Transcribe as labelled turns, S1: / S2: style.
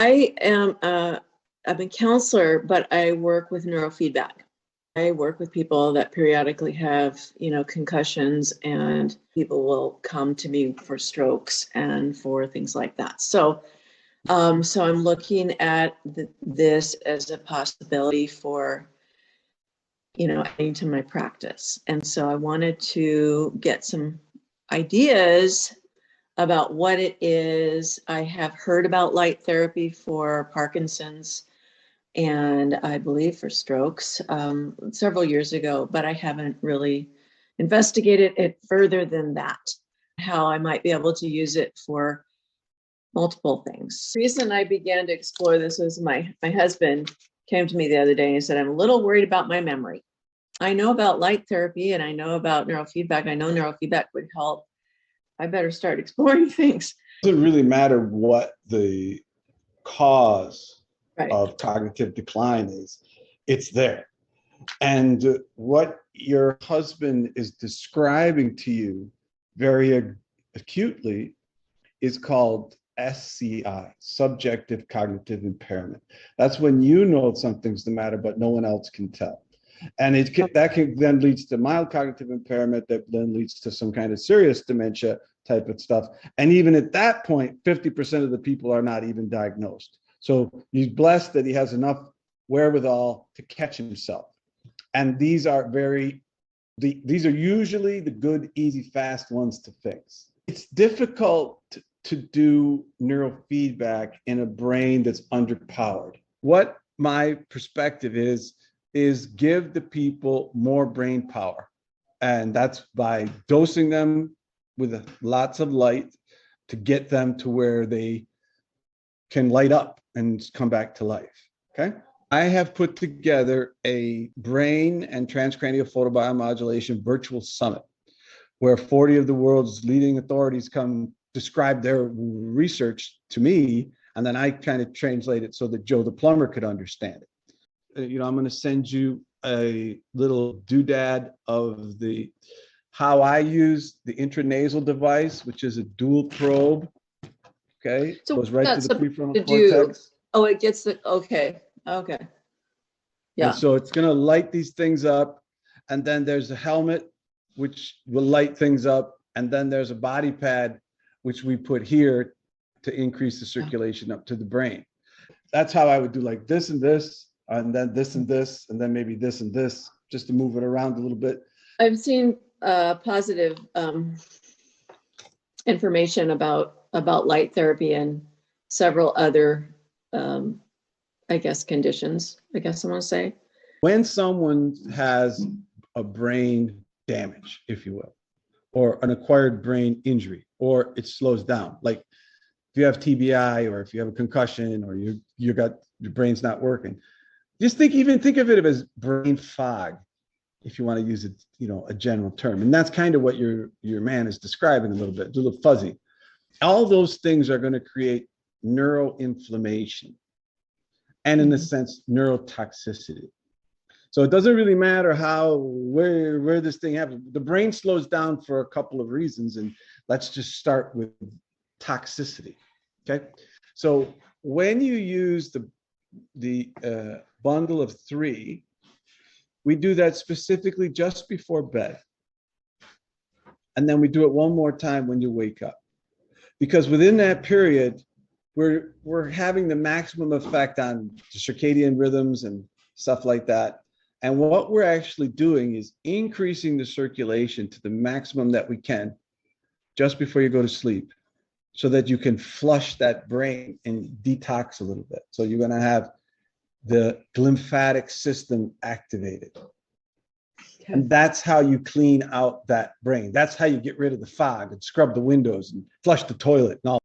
S1: I'm a counselor, but I work with neurofeedback. I work with people that periodically have, concussions, and people will come to me for strokes and for things like that. So I'm looking at this as a possibility for, adding to my practice. And so I wanted to get some ideas about what it is. I have heard about light therapy for Parkinson's and I believe for strokes several years ago, but I haven't really investigated it further than that, how I might be able to use it for multiple things. The reason I began to explore this was my husband came to me the other day and he said, I'm a little worried about my memory. I know about light therapy and I know about neurofeedback. I know neurofeedback would help. I better start exploring things.
S2: It doesn't really matter what the cause
S1: Right.
S2: of cognitive decline is, it's there. And what your husband is describing to you very acutely is called SCI, subjective cognitive impairment. That's when you know something's the matter, but no one else can tell. And that can then leads to mild cognitive impairment that then leads to some kind of serious dementia type of stuff. And even at that point, 50% of the people are not even diagnosed. So he's blessed that he has enough wherewithal to catch himself. And these are usually the good, easy, fast ones to fix. It's difficult to do neurofeedback in a brain that's underpowered. What my perspective is give the people more brain power. And that's by dosing them with lots of light to get them to where they can light up and come back to life, okay? I have put together a brain and transcranial photobiomodulation virtual summit where 40 of the world's leading authorities come describe their research to me, and then I kind of translate it so that Joe the plumber could understand it. I'm going to send you a little doodad of how I use the intranasal device, which is a dual probe. Okay,
S1: so
S2: goes right to the prefrontal cortex.
S1: Oh, it gets the okay. Yeah.
S2: And so it's going to light these things up, and then there's a helmet which will light things up, and then there's a body pad which we put here to increase the circulation up to the brain. That's how I would do, like this and this, and then this and this, and then maybe this and this, just to move it around a little bit.
S1: I've seen positive information about light therapy and several other, conditions, I want to say.
S2: When someone has a brain damage, if you will, or an acquired brain injury, or it slows down, like if you have TBI, or if you have a concussion, or your brain's not working, just think of it as brain fog, if you want to use it, a general term. And that's kind of what your man is describing a little bit, a little fuzzy. All those things are going to create neuroinflammation and, in a sense, neurotoxicity. So it doesn't really matter where this thing happens. The brain slows down for a couple of reasons, and let's just start with toxicity. Okay, so when you use the bundle of 3, we do that specifically just before bed, and then we do it one more time when you wake up, because within that period, we're having the maximum effect on the circadian rhythms and stuff like that. And what we're actually doing is increasing the circulation to the maximum that we can just before you go to sleep, so that you can flush that brain and detox a little bit. So you're going to have the lymphatic system activated. Okay. And that's how you clean out that brain. That's how you get rid of the fog and scrub the windows and flush the toilet and all.